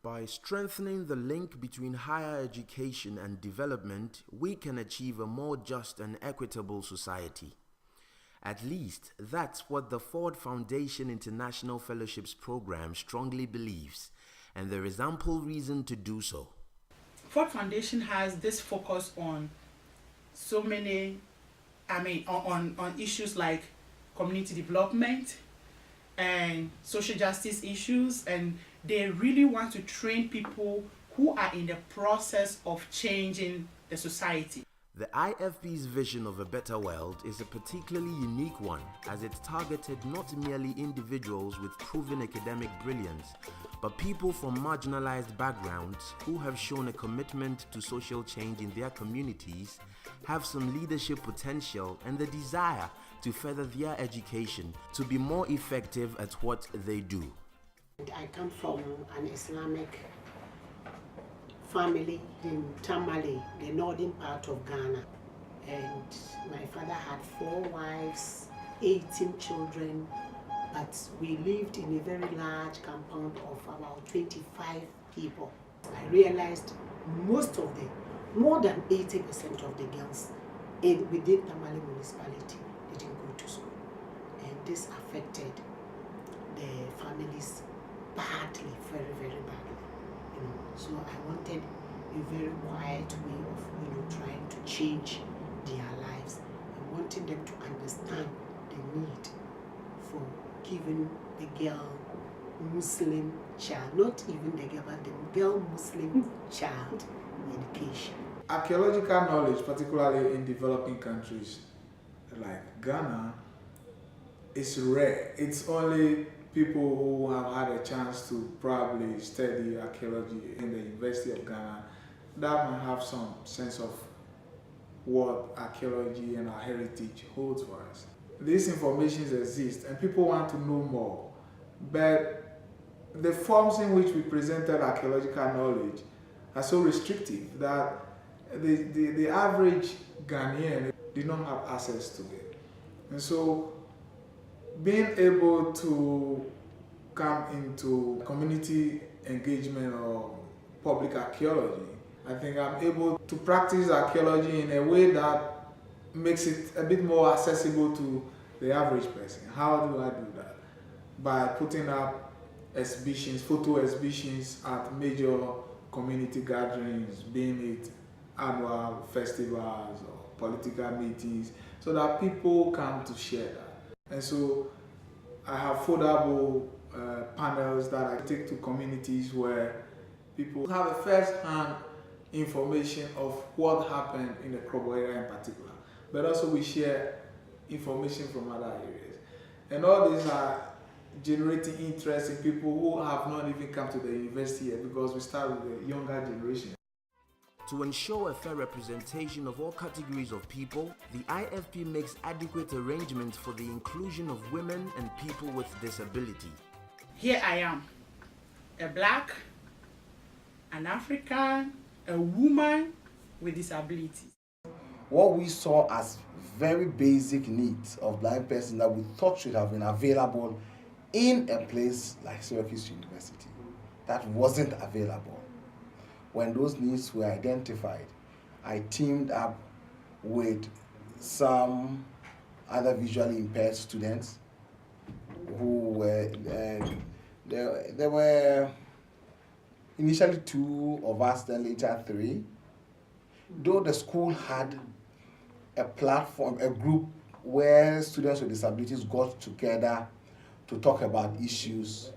By strengthening the link between higher education and development, we can achieve a more just and equitable society. At least, that's what the Ford Foundation International Fellowships Program strongly believes, and there is ample reason to do so. Ford Foundation has this focus on so many, on issues like community development and social justice issues, and they really want to train people who are in the process of changing the society. The IFP's vision of a better world is a particularly unique one, as it's targeted not merely individuals with proven academic brilliance, but people from marginalized backgrounds who have shown a commitment to social change in their communities, have some leadership potential, and the desire to further their education to be more effective at what they do. I come from an Islamic family in Tamale, the northern part of Ghana. And my father had 4 wives, 18 children, but we lived in a very large compound of about 25 people. I realized more than 80% of the girls within Tamale municipality didn't go to school. And this affected the families badly, very, very badly. So I wanted a very quiet way of trying to change their lives and wanting them to understand the need for giving the girl Muslim child, not even the girl, but the girl Muslim child education. Archaeological knowledge, particularly in developing countries like Ghana, is rare. It's only people who have had a chance to probably study archaeology in the University of Ghana that might have some sense of what archaeology and our heritage holds for us. These informations exist and people want to know more, but the forms in which we presented archaeological knowledge are so restrictive that the average Ghanaian did not have access to it. And so being able to come into community engagement or public archaeology, I think I'm able to practice archaeology in a way that makes it a bit more accessible to the average person. How do I do that? By putting up exhibitions, photo exhibitions at major community gatherings, being it annual festivals or political meetings, so that people come to share that. And so I have foldable panels that I take to communities where people have a first-hand information of what happened in the Krobo area in particular, but also we share information from other areas. And all these are generating interest in people who have not even come to the university yet, because we start with the younger generation. To ensure a fair representation of all categories of people, the IFP makes adequate arrangements for the inclusion of women and people with disability. Here I am, a black, an African, a woman with disabilities. What we saw as very basic needs of blind persons that we thought should have been available in a place like Syracuse University, that wasn't available. When those needs were identified, I teamed up with some other visually impaired students who were, there were initially 2 of us, then later 3. Though the school had a platform, a group where students with disabilities got together to talk about issues,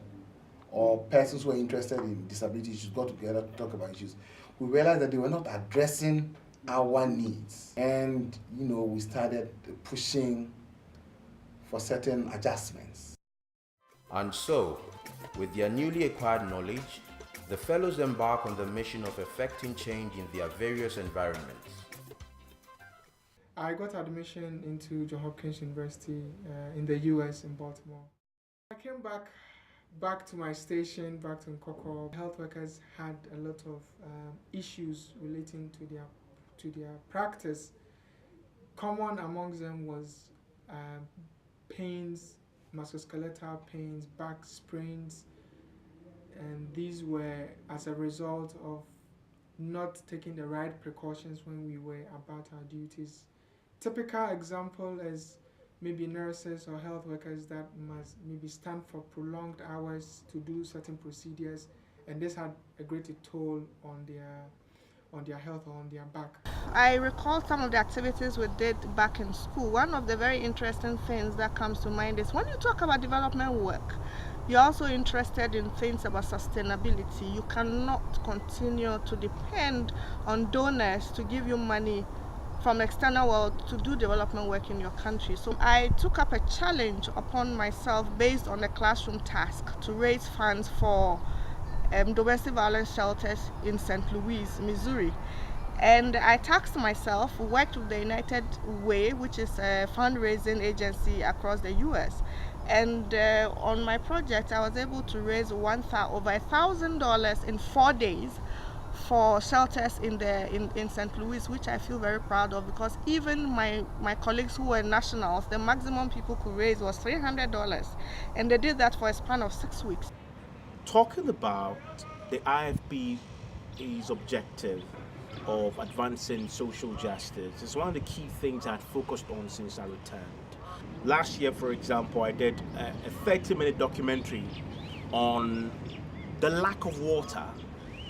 or persons who are interested in disability issues got together to talk about issues, we realized that they were not addressing our needs. And, we started pushing for certain adjustments. And so, with their newly acquired knowledge, the fellows embark on the mission of effecting change in their various environments. I got admission into Johns Hopkins University in the US in Baltimore. I came back back to my station, back to Nkoko, health workers had a lot of issues relating to their practice. Common amongst them was pains, musculoskeletal pains, back sprains, and these were as a result of not taking the right precautions when we were about our duties. Typical example is maybe nurses or health workers that must maybe stand for prolonged hours to do certain procedures, and this had a great toll on their health or on their back. I recall some of the activities we did back in school. One of the very interesting things that comes to mind is when you talk about development work, you're also interested in things about sustainability. You cannot continue to depend on donors to give you money from external world to do development work in your country. So I took up a challenge upon myself based on a classroom task to raise funds for domestic violence shelters in St. Louis, Missouri. And I tasked myself, worked with the United Way, which is a fundraising agency across the US. And on my project, I was able to raise over $1,000 in 4 days for shelters in St. Louis, which I feel very proud of, because even my colleagues who were nationals, the maximum people could raise was $300. And they did that for a span of 6 weeks. Talking about the IFP's objective of advancing social justice is one of the key things I've focused on since I returned. Last year, for example, I did a 30-minute documentary on the lack of water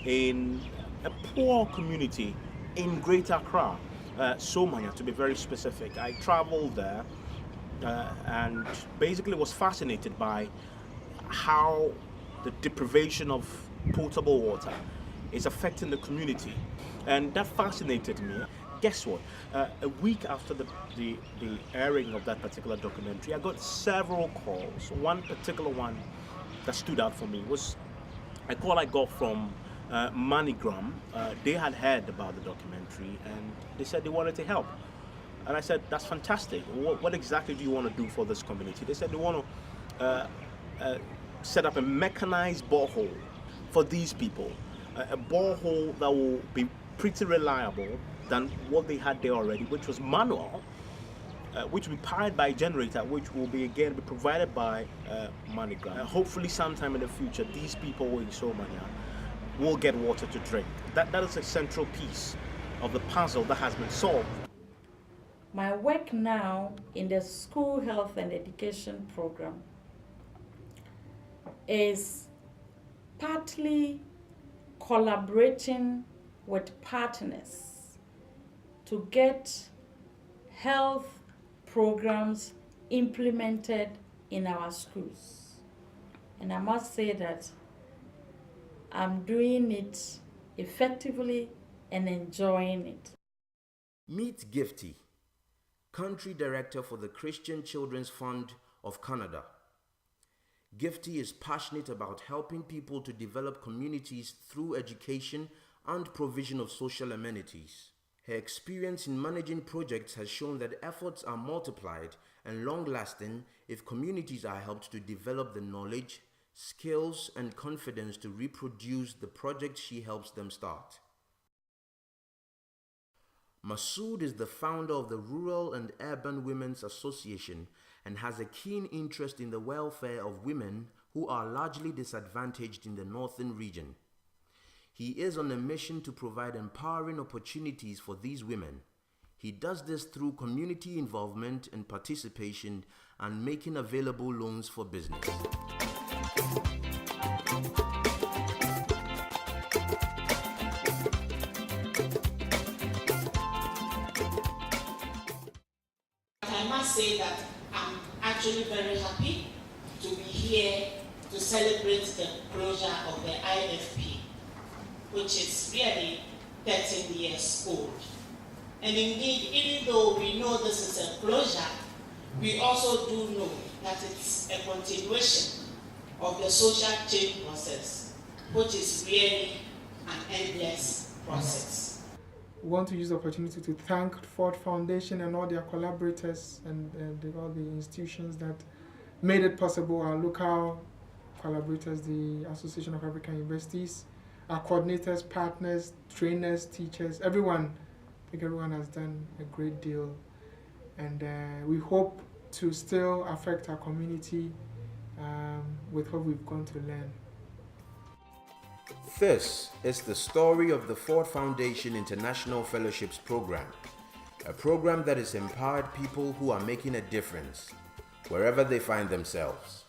in a poor community in Greater Accra, Somaya to be very specific. I traveled there and basically was fascinated by how the deprivation of potable water is affecting the community, and that fascinated me. Guess what? A week after the airing of that particular documentary, I got several calls. One particular one that stood out for me was a call I got from MoneyGram. They had heard about the documentary and they said they wanted to help. And I said, that's fantastic. What exactly do you want to do for this community? They said they want to set up a mechanized borehole for these people, a borehole that will be pretty reliable than what they had there already, which was manual, which will be powered by a generator, which will be again be provided by MoneyGram. Hopefully sometime in the future, these people in Somania will get water to drink. That is a central piece of the puzzle that has been solved. My work now in the school health and education program is partly collaborating with partners to get health programs implemented in our schools. And I must say that I'm doing it effectively and enjoying it. Meet Gifty, Country Director for the Christian Children's Fund of Canada. Gifty is passionate about helping people to develop communities through education and provision of social amenities. Her experience in managing projects has shown that efforts are multiplied and long-lasting if communities are helped to develop the knowledge, skills, and confidence to reproduce the projects she helps them start. Masood is the founder of the Rural and Urban Women's Association and has a keen interest in the welfare of women who are largely disadvantaged in the northern region. He is on a mission to provide empowering opportunities for these women. He does this through community involvement and participation and making available loans for business. I must say that I'm actually very happy to be here to celebrate the closure of the IFP, which is really 13 years old. And indeed, even though we know this is a closure, we also do know that it's a continuation of the social change process, which is really an endless process. We want to use the opportunity to thank Ford Foundation and all their collaborators and all the institutions that made it possible. Our local collaborators, the Association of African Universities, our coordinators, partners, trainers, teachers, everyone. I think everyone has done a great deal, and we hope to still affect our community with what we've gone to learn. This is the story of the Ford Foundation International Fellowships Program, a program that has empowered people who are making a difference wherever they find themselves.